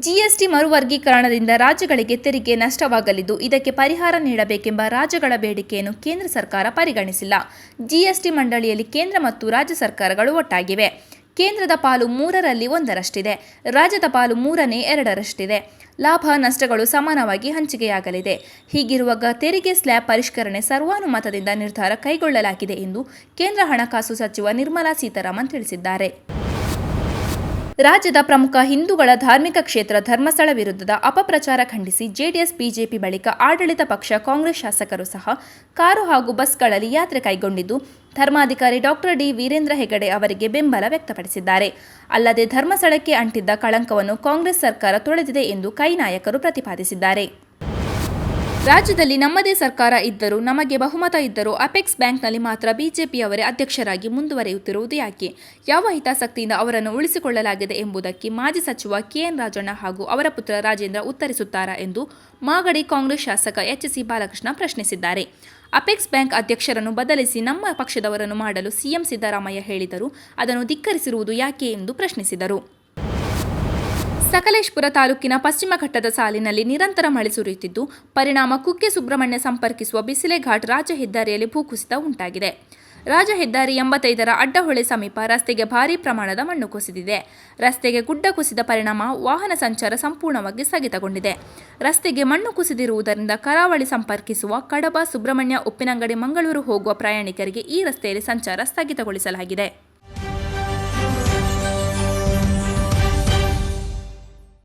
GST ಮರುವರ್ಗೀಕರಣದಿಂದ ರಾಜ್ಯಗಳಿಗೆ ತೆರಿಗೆ ನಷ್ಟವಾಗಲಿದ್ದು, ಇದಕ್ಕೆ ಪರಿಹಾರ ನೀಡಬೇಕೆಂಬ ರಾಜ್ಯಗಳ ಬೇಡಿಕೆಯನ್ನು ಕೇಂದ್ರ ಸರ್ಕಾರ ಪರಿಗಣಿಸಿಲ್ಲ. ಜಿಎಸ್ಟಿ ಮಂಡಳಿಯಲ್ಲಿ ಕೇಂದ್ರ ಮತ್ತು ರಾಜ್ಯ ಸರ್ಕಾರಗಳು ಒಟ್ಟಾಗಿವೆ. ಕೇಂದ್ರದ ಪಾಲು 3ರಲ್ಲಿ 1ರಷ್ಟಿದೆ. ರಾಜ್ಯದ ಪಾಲು 3ನೇ 2ರಷ್ಟಿದೆ. ಲಾಭ ನಷ್ಟಗಳು ಸಮಾನವಾಗಿ ಹಂಚಿಕೆಯಾಗಲಿದೆ. ಹೀಗಿರುವಾಗ ತೆರಿಗೆ ಸ್ಲ್ಯಾಬ್ ಪರಿಷ್ಕರಣೆ ಸರ್ವಾನುಮತದಿಂದ ನಿರ್ಧಾರ ಕೈಗೊಳ್ಳಲಾಗಿದೆ ಎಂದು ಕೇಂದ್ರ ಹಣಕಾಸು ಸಚಿವ ನಿರ್ಮಲಾ ಸೀತಾರಾಮನ್ ತಿಳಿಸಿದ್ದಾರೆ. ರಾಜ್ಯದ ಪ್ರಮುಖ ಹಿಂದೂಗಳ ಧಾರ್ಮಿಕ ಕ್ಷೇತ್ರ ಧರ್ಮಸ್ಥಳ ವಿರುದ್ಧದ ಅಪಪ್ರಚಾರ ಖಂಡಿಸಿ ಜೆಡಿಎಸ್, ಬಿಜೆಪಿ ಬಳಿಕ ಆಡಳಿತ ಪಕ್ಷ ಕಾಂಗ್ರೆಸ್ ಶಾಸಕರು ಸಹ ಕಾರು ಹಾಗೂ ಬಸ್ಗಳಲ್ಲಿ ಯಾತ್ರೆ ಕೈಗೊಂಡಿದ್ದು, ಧರ್ಮಾಧಿಕಾರಿ ಡಾಕ್ಟರ್ ಡಿ. ವೀರೇಂದ್ರ ಹೆಗಡೆ ಅವರಿಗೆ ಬೆಂಬಲ ವ್ಯಕ್ತಪಡಿಸಿದ್ದಾರೆ. ಅಲ್ಲದೆ ಧರ್ಮಸ್ಥಳಕ್ಕೆ ಅಂಟಿದ್ದ ಕಳಂಕವನ್ನು ಕಾಂಗ್ರೆಸ್ ಸರ್ಕಾರ ತೊಳೆದಿದೆ ಎಂದು ಕೈ ನಾಯಕರು ಪ್ರತಿಪಾದಿಸಿದ್ದಾರೆ. ರಾಜ್ಯದಲ್ಲಿ ನಮ್ಮದೇ ಸರ್ಕಾರ ಇದ್ದರೂ, ನಮಗೆ ಬಹುಮತ ಇದ್ದರೂ ಅಪೆಕ್ಸ್ ಬ್ಯಾಂಕ್ನಲ್ಲಿ ಮಾತ್ರ ಬಿಜೆಪಿಯವರೇ ಅಧ್ಯಕ್ಷರಾಗಿ ಮುಂದುವರಿಯುತ್ತಿರುವುದು ಯಾಕೆ? ಯಾವ ಹಿತಾಸಕ್ತಿಯಿಂದ ಅವರನ್ನು ಉಳಿಸಿಕೊಳ್ಳಲಾಗಿದೆ ಎಂಬುದಕ್ಕೆ ಮಾಜಿ ಸಚಿವ ಕೆಎನ್ ರಾಜಣ್ಣ ಹಾಗೂ ಅವರ ಪುತ್ರ ರಾಜೇಂದ್ರ ಉತ್ತರಿಸುತ್ತಾರಾ ಎಂದು ಮಾಗಡಿ ಕಾಂಗ್ರೆಸ್ ಶಾಸಕ ಎಚ್.ಸಿ. ಬಾಲಕೃಷ್ಣ ಪ್ರಶ್ನಿಸಿದ್ದಾರೆ. ಅಪೆಕ್ಸ್ ಬ್ಯಾಂಕ್ ಅಧ್ಯಕ್ಷರನ್ನು ಬದಲಿಸಿ ನಮ್ಮ ಪಕ್ಷದವರನ್ನು ಮಾಡಲು ಸಿಎಂ ಸಿದ್ದರಾಮಯ್ಯ ಹೇಳಿದರೂ ಅದನ್ನು ಧಿಕ್ಕರಿಸಿರುವುದು ಯಾಕೆ ಎಂದು ಪ್ರಶ್ನಿಸಿದರು. ಸಕಲೇಶಪುರ ತಾಲೂಕಿನ ಪಶ್ಚಿಮ ಘಟ್ಟದ ಸಾಲಿನಲ್ಲಿ ನಿರಂತರ ಮಳೆ ಸುರಿಯುತ್ತಿದ್ದು, ಪರಿಣಾಮ ಕುಕ್ಕೆ ಸುಬ್ರಹ್ಮಣ್ಯ ಸಂಪರ್ಕಿಸುವ ಬಿಸಿಲೆ ಘಾಟ್ ರಾಜ್ಯ ಹೆದ್ದಾರಿಯಲ್ಲಿ ಭೂಕುಸಿತ ಉಂಟಾಗಿದೆ. ರಾಜ್ಯ ಹೆದ್ದಾರಿ 85ರ ಅಡ್ಡಹೊಳೆ ಸಮೀಪ ರಸ್ತೆಗೆ ಭಾರೀ ಪ್ರಮಾಣದ ಮಣ್ಣು ಕುಸಿದಿದೆ. ರಸ್ತೆಗೆ ಗುಡ್ಡ ಕುಸಿದ ಪರಿಣಾಮ ವಾಹನ ಸಂಚಾರ ಸಂಪೂರ್ಣವಾಗಿ ಸ್ಥಗಿತಗೊಂಡಿದೆ. ರಸ್ತೆಗೆ ಮಣ್ಣು ಕುಸಿದಿರುವುದರಿಂದ ಕರಾವಳಿ ಸಂಪರ್ಕಿಸುವ ಕಡಬ, ಸುಬ್ರಹ್ಮಣ್ಯ, ಉಪ್ಪಿನಂಗಡಿ, ಮಂಗಳೂರು ಹೋಗುವ ಪ್ರಯಾಣಿಕರಿಗೆ ಈ ರಸ್ತೆಯಲ್ಲಿ ಸಂಚಾರ ಸ್ಥಗಿತಗೊಳಿಸಲಾಗಿದೆ.